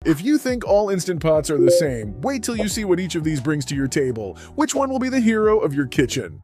If you think all Instant Pots are the same, wait till you see what each of these brings to your table. Which one will be the hero of your kitchen?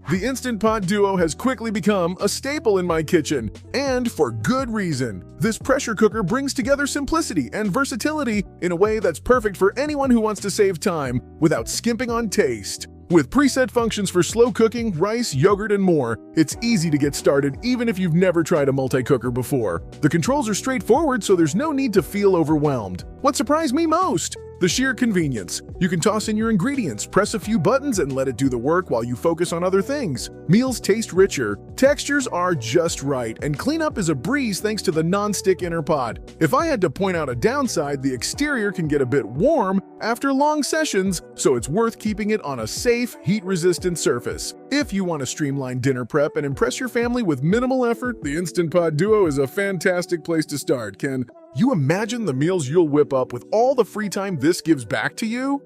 The Instant Pot Duo has quickly become a staple in my kitchen, and for good reason. This pressure cooker brings together simplicity and versatility in a way that's perfect for anyone who wants to save time without skimping on taste. With preset functions for slow cooking, rice, yogurt, and more, it's easy to get started even if you've never tried a multi-cooker before. The controls are straightforward, so there's no need to feel overwhelmed. What surprised me most? The sheer convenience. You can toss in your ingredients, press a few buttons, and let it do the work while you focus on other things. Meals taste richer, textures are just right, and cleanup is a breeze thanks to the non-stick inner pot. If I had to point out a downside, the exterior can get a bit warm after long sessions, so it's worth keeping it on a safe, heat-resistant surface. If you want to streamline dinner prep and impress your family with minimal effort, the Instant Pot Duo is a fantastic place to start. Can you imagine the meals you'll whip up with all the free time this gives back to you?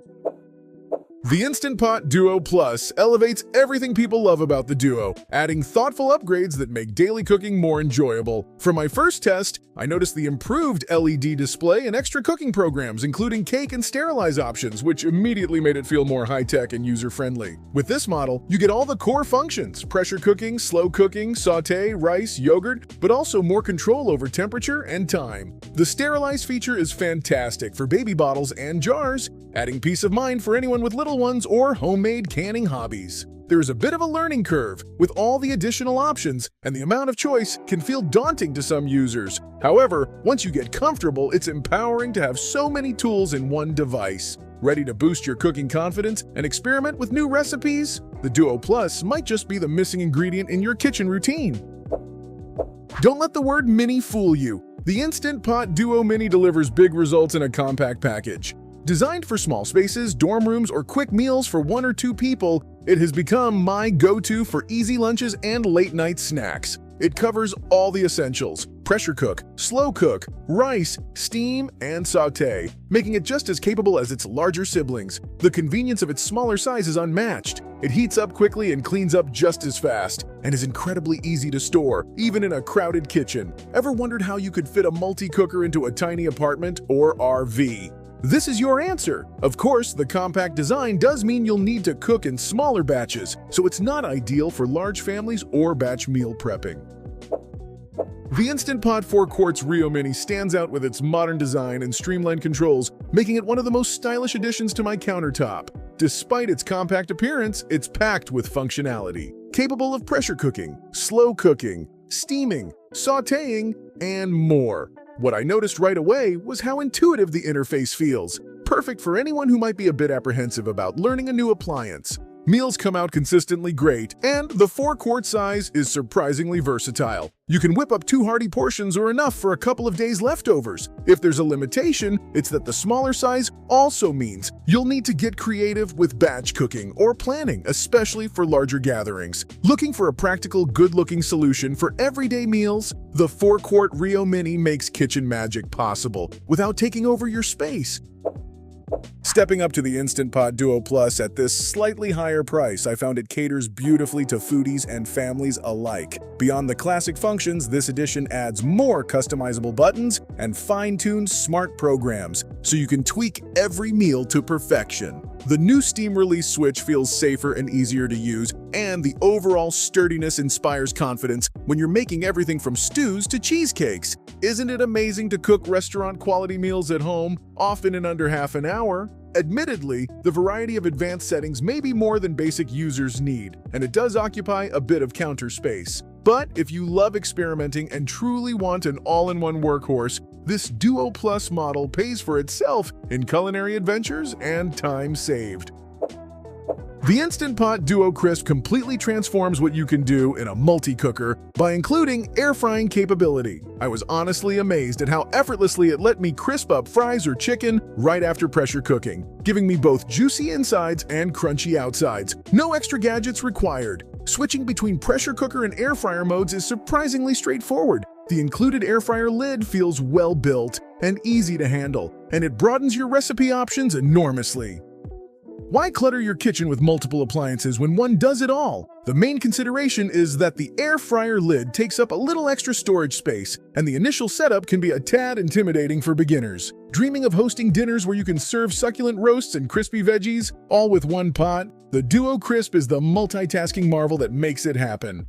The Instant Pot Duo Plus elevates everything people love about the Duo, adding thoughtful upgrades that make daily cooking more enjoyable. For my first test, I noticed the improved LED display and extra cooking programs, including cake and sterilize options, which immediately made it feel more high-tech and user-friendly. With this model, you get all the core functions: pressure cooking, slow cooking, sauté, rice, yogurt, but also more control over temperature and time. The sterilize feature is fantastic for baby bottles and jars, adding peace of mind for anyone with little ones or homemade canning hobbies. There is a bit of a learning curve with all the additional options, and the amount of choice can feel daunting to some users. However, once you get comfortable, it's empowering to have so many tools in one device. Ready to boost your cooking confidence and experiment with new recipes? The Duo Plus might just be the missing ingredient in your kitchen routine. Don't let the word mini fool you. The Instant Pot Duo Mini delivers big results in a compact package. Designed for small spaces, dorm rooms, or quick meals for 1 or 2 people, it has become my go-to for easy lunches and late-night snacks. It covers all the essentials: pressure cook, slow cook, rice, steam, and sauté, making it just as capable as its larger siblings. The convenience of its smaller size is unmatched. It heats up quickly and cleans up just as fast, and is incredibly easy to store, even in a crowded kitchen. Ever wondered how you could fit a multi-cooker into a tiny apartment or RV? This is your answer. Of course, the compact design does mean you'll need to cook in smaller batches, so it's not ideal for large families or batch meal prepping. The Instant Pot 4 Quarts Rio Mini stands out with its modern design and streamlined controls, making it one of the most stylish additions to my countertop. Despite its compact appearance, it's packed with functionality, capable of pressure cooking, slow cooking, steaming, sautéing, and more. What I noticed right away was how intuitive the interface feels, perfect for anyone who might be a bit apprehensive about learning a new appliance. Meals come out consistently great, and the 4-quart size is surprisingly versatile. You can whip up 2 hearty portions or enough for a couple of days leftovers. If there's a limitation, it's that the smaller size also means you'll need to get creative with batch cooking or planning, especially for larger gatherings. Looking for a practical, good-looking solution for everyday meals? The 4-quart Rio Mini makes kitchen magic possible without taking over your space. Stepping up to the Instant Pot Duo Plus at this slightly higher price, I found it caters beautifully to foodies and families alike. Beyond the classic functions, this edition adds more customizable buttons and fine-tuned smart programs, so you can tweak every meal to perfection. The new steam release switch feels safer and easier to use, and the overall sturdiness inspires confidence when you're making everything from stews to cheesecakes. Isn't it amazing to cook restaurant-quality meals at home, often in under half an hour? Admittedly, the variety of advanced settings may be more than basic users need, and it does occupy a bit of counter space. But if you love experimenting and truly want an all-in-one workhorse, this Duo Plus model pays for itself in culinary adventures and time saved. The Instant Pot Duo Crisp completely transforms what you can do in a multi-cooker by including air frying capability. I was honestly amazed at how effortlessly it let me crisp up fries or chicken right after pressure cooking, giving me both juicy insides and crunchy outsides. No extra gadgets required. Switching between pressure cooker and air fryer modes is surprisingly straightforward. The included air fryer lid feels well built and easy to handle, and it broadens your recipe options enormously. Why clutter your kitchen with multiple appliances when one does it all? The main consideration is that the air fryer lid takes up a little extra storage space, and the initial setup can be a tad intimidating for beginners. Dreaming of hosting dinners where you can serve succulent roasts and crispy veggies, all with one pot? The Duo Crisp is the multitasking marvel that makes it happen.